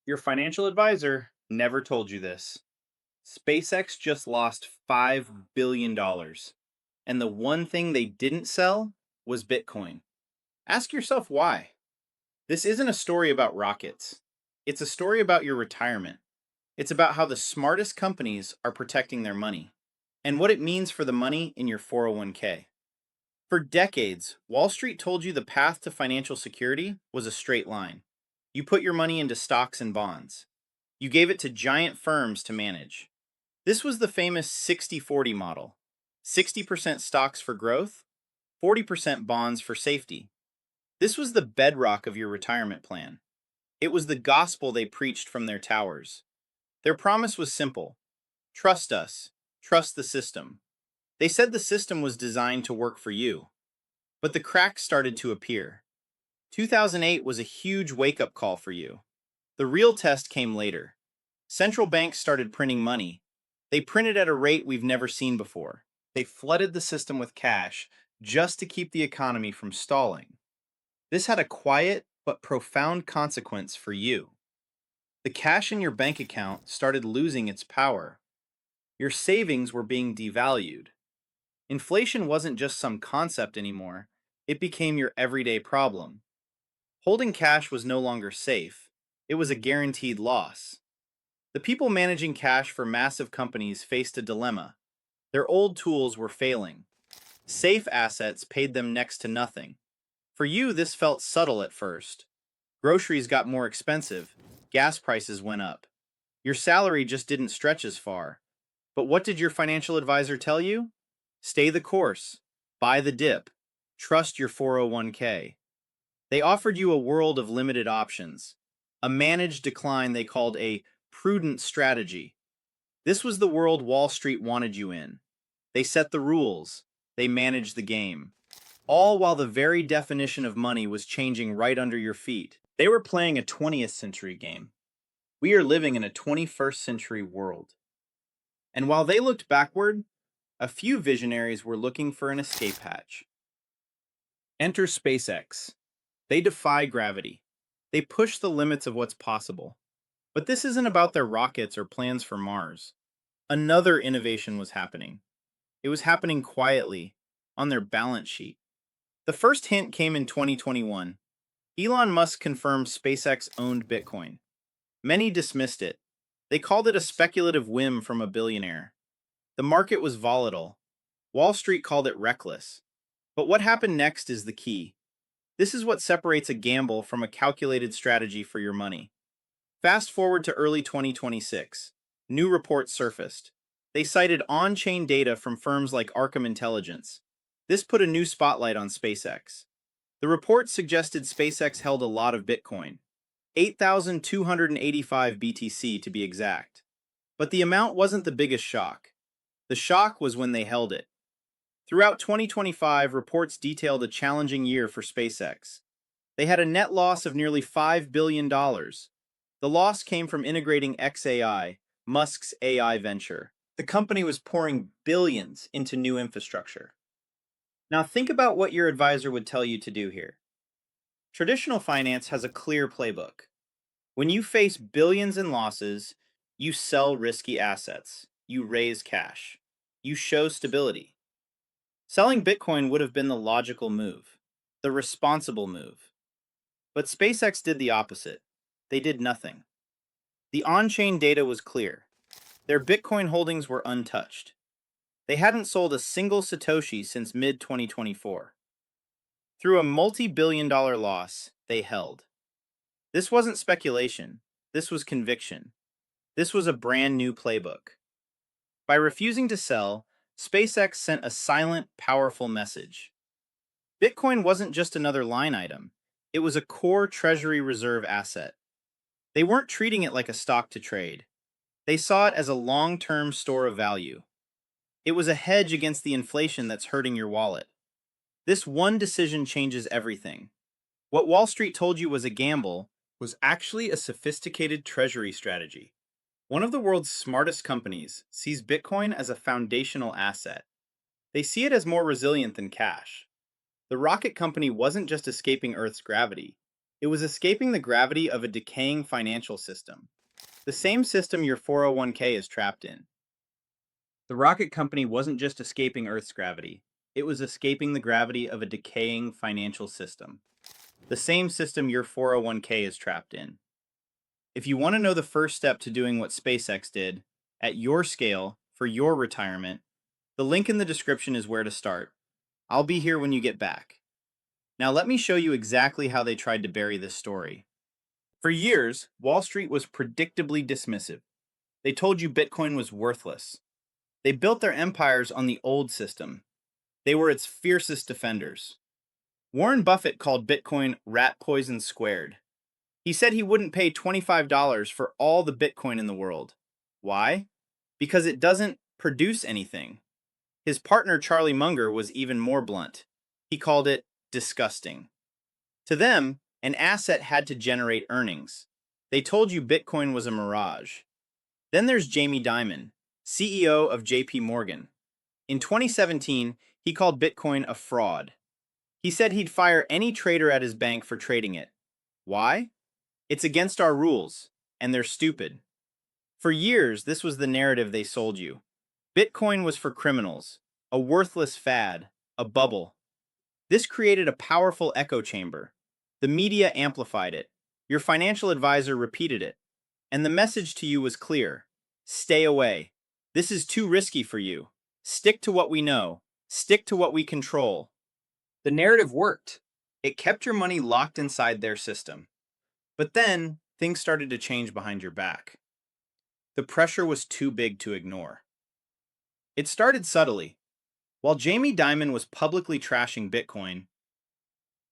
Your financial advisor never told you this. SpaceX just lost $5 billion. And the one thing they didn't sell was Bitcoin. Ask yourself why. This isn't a story about rockets. It's a story about your retirement. It's about how the smartest companies are protecting their money and what it means for the money in your 401k. For decades, Wall Street told you the path to financial security was a straight line. You put your money into stocks and bonds. You gave it to giant firms to manage. This was the famous 60-40 model. 60% stocks for growth, 40% bonds for safety. This was the bedrock of your retirement plan. It was the gospel they preached from their towers. Their promise was simple: trust us, trust the system. They said the system was designed to work for you. But the cracks started to appear. 2008 was a huge wake-up call for you. The real test came later. Central banks started printing money. They printed at a rate we've never seen before. They flooded the system with cash just to keep the economy from stalling. This had a quiet but profound consequence for you. The cash in your bank account started losing its power. Your savings were being devalued. Inflation wasn't just some concept anymore, it became your everyday problem. Holding cash was no longer safe, it was a guaranteed loss. The people managing cash for massive companies faced a dilemma. Their old tools were failing. Safe assets paid them next to nothing. For you, this felt subtle at first. Groceries got more expensive, gas prices went up. Your salary just didn't stretch as far. But what did your financial advisor tell you? Stay the course, buy the dip, trust your 401k. They offered you a world of limited options, a managed decline they called a prudent strategy. This was the world Wall Street wanted you in. They set the rules, they managed the game, all while the very definition of money was changing right under your feet. They were playing a 20th century game. We are living in a 21st century world. And while they looked backward, a few visionaries were looking for an escape hatch. Enter SpaceX. They defy gravity. They push the limits of what's possible. But this isn't about their rockets or plans for Mars. Another innovation was happening. It was happening quietly, on their balance sheet. The first hint came in 2021. Elon Musk confirmed SpaceX owned Bitcoin. Many dismissed it. They called it a speculative whim from a billionaire. The market was volatile. Wall Street called it reckless. But what happened next is the key. This is what separates a gamble from a calculated strategy for your money. Fast forward to early 2026. New reports surfaced. They cited on-chain data from firms like Arkham Intelligence. This put a new spotlight on SpaceX. The report suggested SpaceX held a lot of Bitcoin, 8,285 BTC to be exact. But the amount wasn't the biggest shock. The shock was when they held it. Throughout 2025, reports detailed a challenging year for SpaceX. They had a net loss of nearly $5 billion. The loss came from integrating xAI, Musk's AI venture. The company was pouring billions into new infrastructure. Now think about what your advisor would tell you to do here. Traditional finance has a clear playbook. When you face billions in losses, you sell risky assets, you raise cash, you show stability. Selling Bitcoin would have been the logical move, the responsible move. But SpaceX did the opposite. They did nothing. The on-chain data was clear. Their Bitcoin holdings were untouched. They hadn't sold a single Satoshi since mid-2024. Through a multi-billion-dollar loss, they held. This wasn't speculation. This was conviction. This was a brand new playbook. By refusing to sell, SpaceX sent a silent, powerful message. Bitcoin wasn't just another line item. It was a core Treasury reserve asset. They weren't treating it like a stock to trade. They saw it as a long-term store of value. It was a hedge against the inflation that's hurting your wallet. This one decision changes everything. What Wall Street told you was a gamble was actually a sophisticated treasury strategy. One of the world's smartest companies sees Bitcoin as a foundational asset. They see it as more resilient than cash. The rocket company wasn't just escaping Earth's gravity. It was escaping the gravity of a decaying financial system, the same system your 401k is trapped in. The rocket company wasn't just escaping Earth's gravity, it was escaping the gravity of a decaying financial system, the same system your 401k is trapped in. If you want to know the first step to doing what SpaceX did, at your scale, for your retirement, the link in the description is where to start. I'll be here when you get back. Now let me show you exactly how they tried to bury this story. For years, Wall Street was predictably dismissive. They told you Bitcoin was worthless. They built their empires on the old system. They were its fiercest defenders. Warren Buffett called Bitcoin rat poison squared. He said he wouldn't pay $25 for all the Bitcoin in the world. Why? Because it doesn't produce anything. His partner Charlie Munger was even more blunt. He called it disgusting. To them, an asset had to generate earnings. They told you Bitcoin was a mirage. Then there's Jamie Dimon, CEO of JP Morgan. In 2017, he called Bitcoin a fraud. He said he'd fire any trader at his bank for trading it. Why? It's against our rules, and they're stupid. For years, this was the narrative they sold you. Bitcoin was for criminals, a worthless fad, a bubble. This created a powerful echo chamber. The media amplified it. Your financial advisor repeated it. And the message to you was clear. Stay away. This is too risky for you. Stick to what we know. Stick to what we control. The narrative worked. It kept your money locked inside their system. But then, things started to change behind your back. The pressure was too big to ignore. It started subtly. While Jamie Dimon was publicly trashing Bitcoin,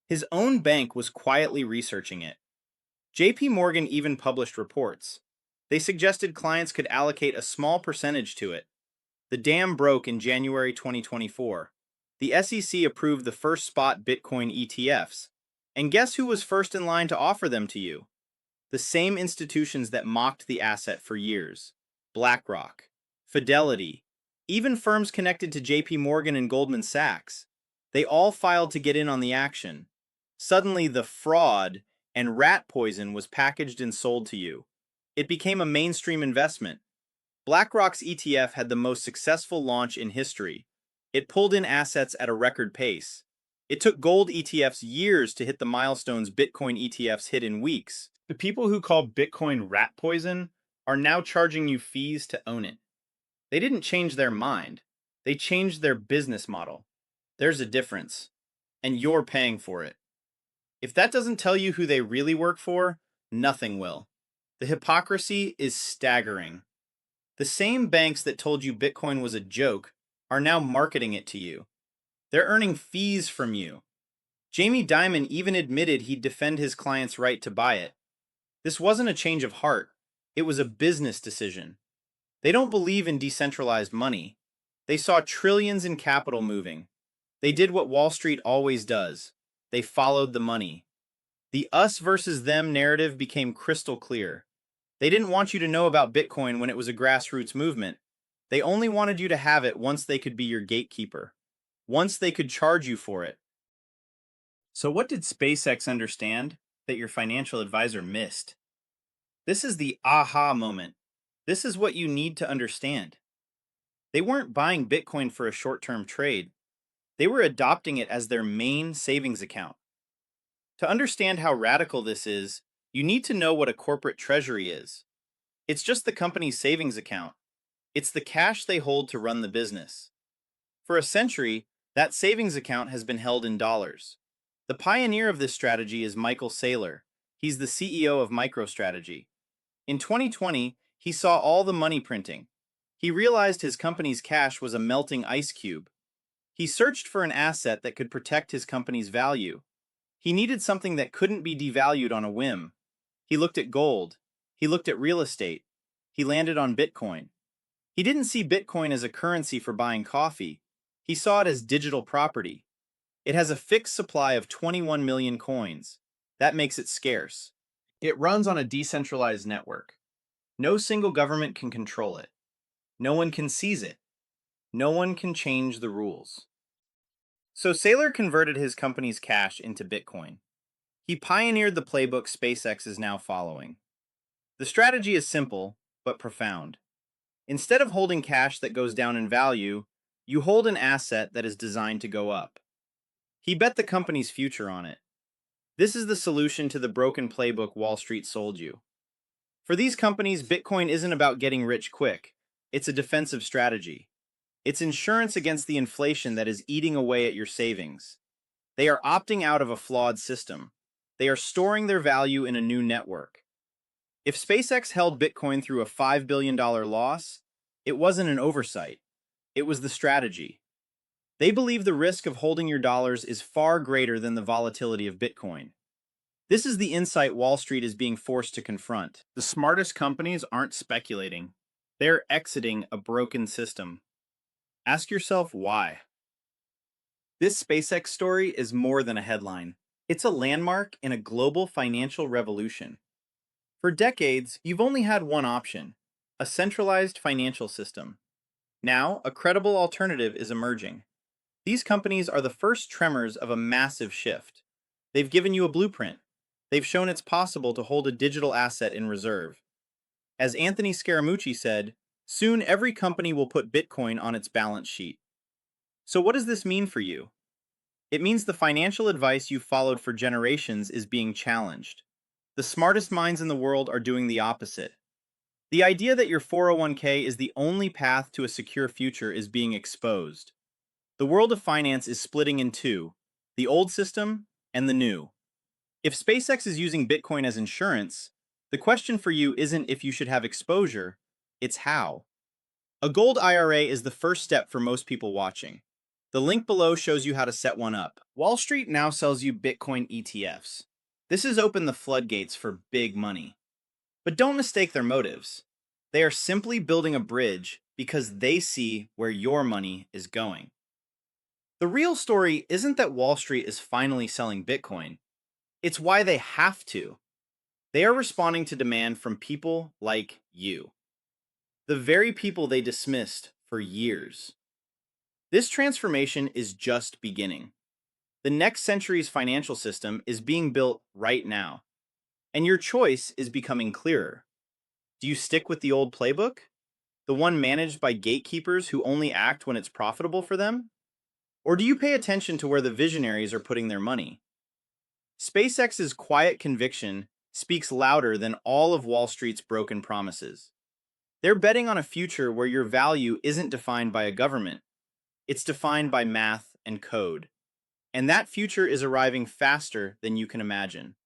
his own bank was quietly researching it. JP Morgan even published reports. They suggested clients could allocate a small percentage to it. The dam broke in January 2024. The SEC approved the first spot Bitcoin ETFs. And guess who was first in line to offer them to you? The same institutions that mocked the asset for years. BlackRock, Fidelity, even firms connected to JP Morgan and Goldman Sachs. They all filed to get in on the action. Suddenly, the fraud and rat poison was packaged and sold to you. It became a mainstream investment. BlackRock's ETF had the most successful launch in history. It pulled in assets at a record pace. It took gold ETFs years to hit the milestones Bitcoin ETFs hit in weeks. The people who call Bitcoin rat poison are now charging you fees to own it. They didn't change their mind. They changed their business model. There's a difference. And you're paying for it. If that doesn't tell you who they really work for, nothing will. The hypocrisy is staggering. The same banks that told you Bitcoin was a joke are now marketing it to you. They're earning fees from you. Jamie Dimon even admitted he'd defend his client's right to buy it. This wasn't a change of heart. It was a business decision. They don't believe in decentralized money. They saw trillions in capital moving. They did what Wall Street always does. They followed the money. The us versus them narrative became crystal clear. They didn't want you to know about Bitcoin when it was a grassroots movement. They only wanted you to have it once they could be your gatekeeper. Once they could charge you for it. So what did SpaceX understand that your financial advisor missed? This is the aha moment. This is what you need to understand. They weren't buying Bitcoin for a short-term trade. They were adopting it as their main savings account. To understand how radical this is, you need to know what a corporate treasury is. It's just the company's savings account. It's the cash they hold to run the business. For a century, that savings account has been held in dollars. The pioneer of this strategy is Michael Saylor. He's the CEO of MicroStrategy. In 2020, he saw all the money printing. He realized his company's cash was a melting ice cube. He searched for an asset that could protect his company's value. He needed something that couldn't be devalued on a whim. He looked at gold. He looked at real estate. He landed on Bitcoin. He didn't see Bitcoin as a currency for buying coffee. He saw it as digital property. It has a fixed supply of 21 million coins. That makes it scarce. It runs on a decentralized network. No single government can control it. No one can seize it. No one can change the rules. So Saylor converted his company's cash into Bitcoin. He pioneered the playbook SpaceX is now following. The strategy is simple, but profound. Instead of holding cash that goes down in value, you hold an asset that is designed to go up. He bet the company's future on it. This is the solution to the broken playbook Wall Street sold you. For these companies, Bitcoin isn't about getting rich quick. It's a defensive strategy. It's insurance against the inflation that is eating away at your savings. They are opting out of a flawed system. They are storing their value in a new network. If SpaceX held Bitcoin through a $5 billion loss, it wasn't an oversight. It was the strategy. They believe the risk of holding your dollars is far greater than the volatility of Bitcoin. This is the insight Wall Street is being forced to confront. The smartest companies aren't speculating. They're exiting a broken system. Ask yourself why. This SpaceX story is more than a headline. It's a landmark in a global financial revolution. For decades, you've only had one option: a centralized financial system. Now, a credible alternative is emerging. These companies are the first tremors of a massive shift. They've given you a blueprint. They've shown it's possible to hold a digital asset in reserve. As Anthony Scaramucci said, soon every company will put Bitcoin on its balance sheet. So what does this mean for you? It means the financial advice you've followed for generations is being challenged. The smartest minds in the world are doing the opposite. The idea that your 401k is the only path to a secure future is being exposed. The world of finance is splitting in two: the old system and the new. If SpaceX is using Bitcoin as insurance, the question for you isn't if you should have exposure, it's how. A gold IRA is the first step for most people watching. The link below shows you how to set one up. Wall Street now sells you Bitcoin ETFs. This has opened the floodgates for big money. But don't mistake their motives. They are simply building a bridge because they see where your money is going. The real story isn't that Wall Street is finally selling Bitcoin. It's why they have to. They are responding to demand from people like you, the very people they dismissed for years. This transformation is just beginning. The next century's financial system is being built right now, and your choice is becoming clearer. Do you stick with the old playbook? The one managed by gatekeepers who only act when it's profitable for them? Or do you pay attention to where the visionaries are putting their money? SpaceX's quiet conviction speaks louder than all of Wall Street's broken promises. They're betting on a future where your value isn't defined by a government. It's defined by math and code. And that future is arriving faster than you can imagine.